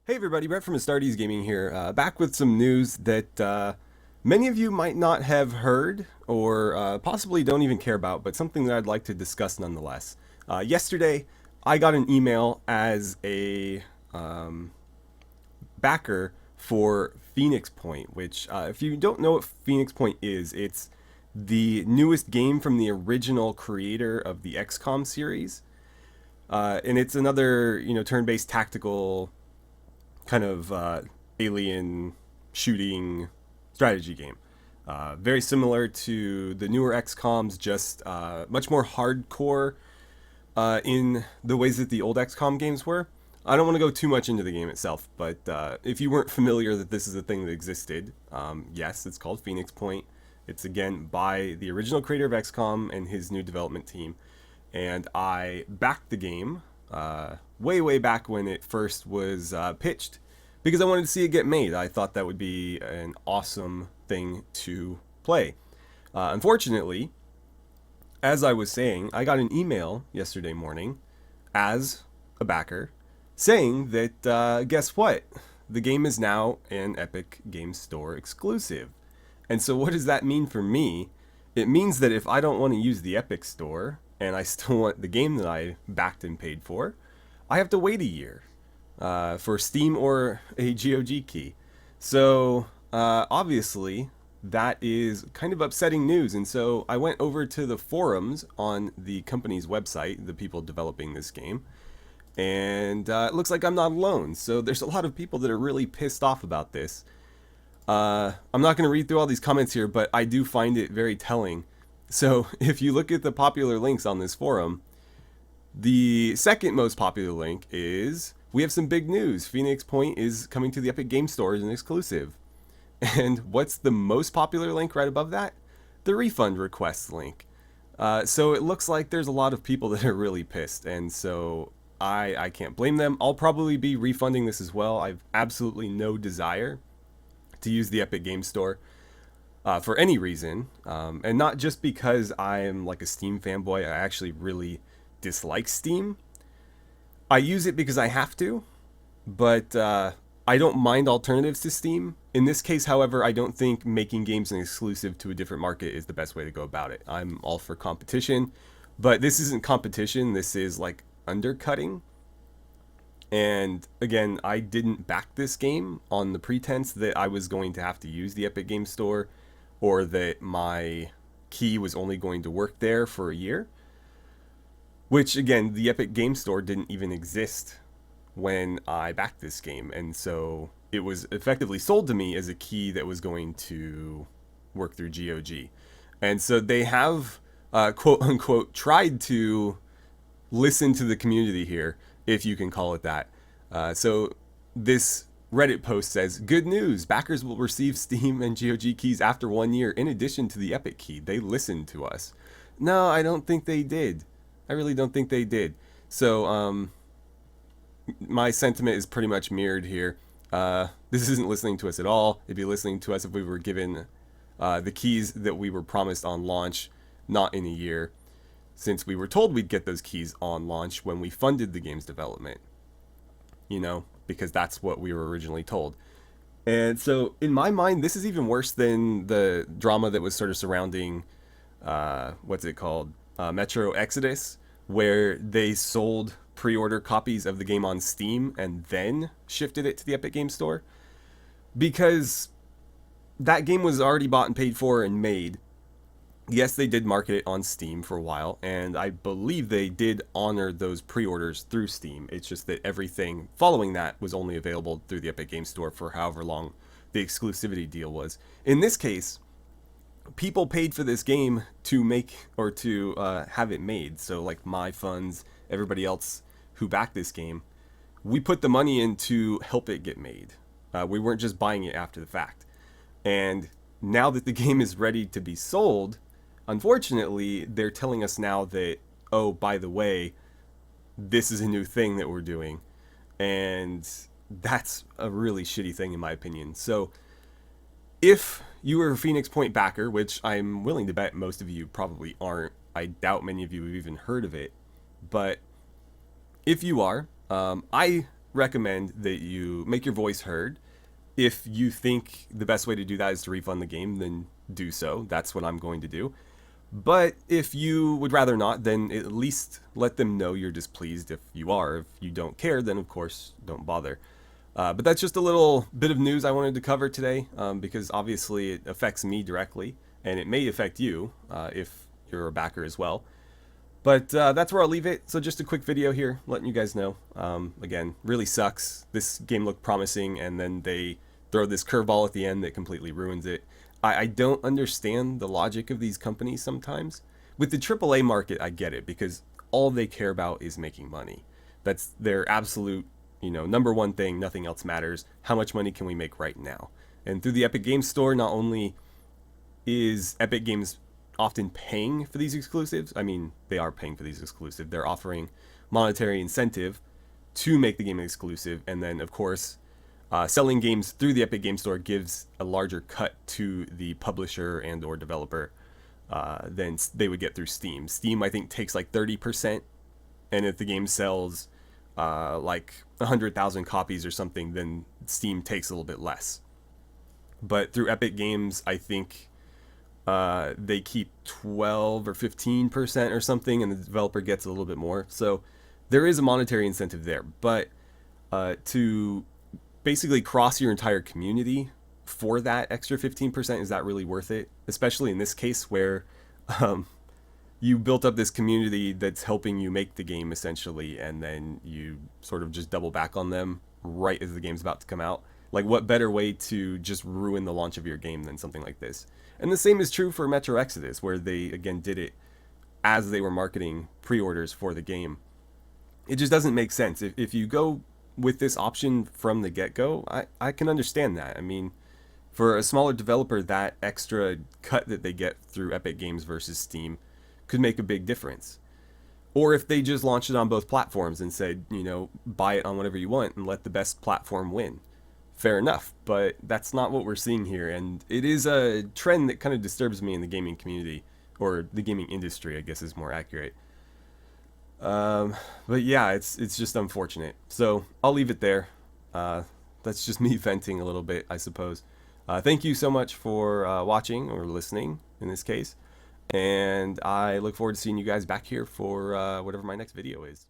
Hey everybody, Brett from AstartesGaming here, back with some news that many of you might not have heard or possibly don't even care about, but something that I'd like to discuss nonetheless. Yesterday, I got an email as a backer for Phoenix Point, which, if you don't know what Phoenix Point is, it's the newest game from the original creator of the XCOM series. And it's another, turn-based tactical kind of alien shooting strategy game. Very similar to the newer XComs, just much more hardcore in the ways that the old XCOM games were. I don't want to go too much into the game itself, but if you weren't familiar that this is a thing that existed, yes, it's called Phoenix Point. It's again by the original creator of XCOM and his new development team. And I backed the game way back when it first was pitched because I wanted to see it get made. I thought that would be an awesome thing to play. Unfortunately, as I was saying, I got an email yesterday morning as a backer saying that guess what? The game is now an Epic Games Store exclusive. And so what does that mean for me? It means that if I don't want to use the Epic Store and I still want the game that I backed and paid for, I have to wait a year for Steam or a GOG key. So obviously that is kind of upsetting news. And so I went over to the forums on the company's website, the people developing this game, and it looks like I'm not alone. So there's a lot of people that are really pissed off about this. I'm not going to read through all these comments here, but I do find it very telling. So if you look at the popular links on this forum, the second most popular link is, we have some big news. Phoenix Point is coming to the Epic Game Store as an exclusive. And what's the most popular link right above that? The refund request link. So it looks like there's a lot of people that are really pissed. And so I can't blame them. I'll probably be refunding this as well. I've absolutely no desire to use the Epic Game Store for any reason. And not just because I'm like a Steam fanboy. I actually really dislike Steam. I use it because I have to, but I don't mind alternatives to Steam. In this case, however, I don't think making games an exclusive to a different market is the best way to go about it. I'm all for competition, but this isn't competition. This is like undercutting. And again, I didn't back this game on the pretense that I was going to have to use the Epic Game Store or that my key was only going to work there for a year. Which, again, the Epic Game Store didn't even exist when I backed this game. And so it was effectively sold to me as a key that was going to work through GOG. And so they have, quote unquote, tried to listen to the community here, if you can call it that. So this Reddit post says, "Good news, backers will receive Steam and GOG keys after 1 year in addition to the Epic key. They listened to us." No, I don't think they did. I really don't think they did. So my sentiment is pretty much mirrored here. This isn't listening to us at all. It'd be listening to us if we were given the keys that we were promised on launch, not in a year, since we were told we'd get those keys on launch when we funded the game's development. Because that's what we were originally told. And so in my mind, this is even worse than the drama that was sort of surrounding, what's it called? Metro Exodus, where they sold pre-order copies of the game on Steam and then shifted it to the Epic Game Store. Because that game was already bought and paid for and made. Yes, they did market it on Steam for a while, and I believe they did honor those pre-orders through Steam. It's just that everything following that was only available through the Epic Game Store for however long the exclusivity deal was. In this case, people paid for this game to make or to have it made. So like my funds, everybody else who backed this game, we put the money in to help it get made. We weren't just buying it after the fact. And now that the game is ready to be sold, unfortunately, they're telling us now that, oh, by the way, this is a new thing that we're doing. And that's a really shitty thing in my opinion. So if you were a Phoenix Point backer, which I'm willing to bet most of you probably aren't, I doubt many of you have even heard of it, but if you are, I recommend that you make your voice heard. If you think the best way to do that is to refund the game, then do so. That's what I'm going to do. But if you would rather not, then at least let them know you're displeased if you are. If you don't care, then of course don't bother. But that's just a little bit of news I wanted to cover today, because obviously it affects me directly, and it may affect you if you're a backer as well. But that's where I'll leave it. So just a quick video here, letting you guys know. Again, really sucks. This game looked promising, and then they throw this curveball at the end that completely ruins it. I don't understand the logic of these companies sometimes. With the AAA market, I get it, because all they care about is making money. That's their absolute, number one thing. Nothing else matters. How much money can we make right now? And through the Epic Games Store, not only is Epic Games often paying for these exclusives, I mean, they are paying for these exclusives. They're offering monetary incentive to make the game exclusive, and then of course, selling games through the Epic Games Store gives a larger cut to the publisher and or developer than they would get through Steam. Steam, I think, takes like 30%, and if the game sells like 100,000 copies or something, then Steam takes a little bit less. But through Epic Games, I think they keep 12 or 15% or something, and the developer gets a little bit more. So there is a monetary incentive there. But to basically cross your entire community for that extra 15%, is that really worth it? Especially in this case where you built up this community that's helping you make the game essentially, and then you sort of just double back on them right as the game's about to come out. Like, what better way to just ruin the launch of your game than something like this? And the same is true for Metro Exodus, where they again did it as they were marketing pre-orders for the game. It just doesn't make sense. If you go with this option from the get-go, I can understand that. I mean, for a smaller developer, that extra cut that they get through Epic Games versus Steam could make a big difference. Or if they just launched it on both platforms and said, buy it on whatever you want and let the best platform win. Fair enough, but that's not what we're seeing here, and it is a trend that kind of disturbs me in the gaming community, or the gaming industry, I guess is more accurate. But yeah, it's just unfortunate. So I'll leave it there. That's just me venting a little bit, I suppose. Thank you so much for watching, or listening in this case, and I look forward to seeing you guys back here for whatever my next video is.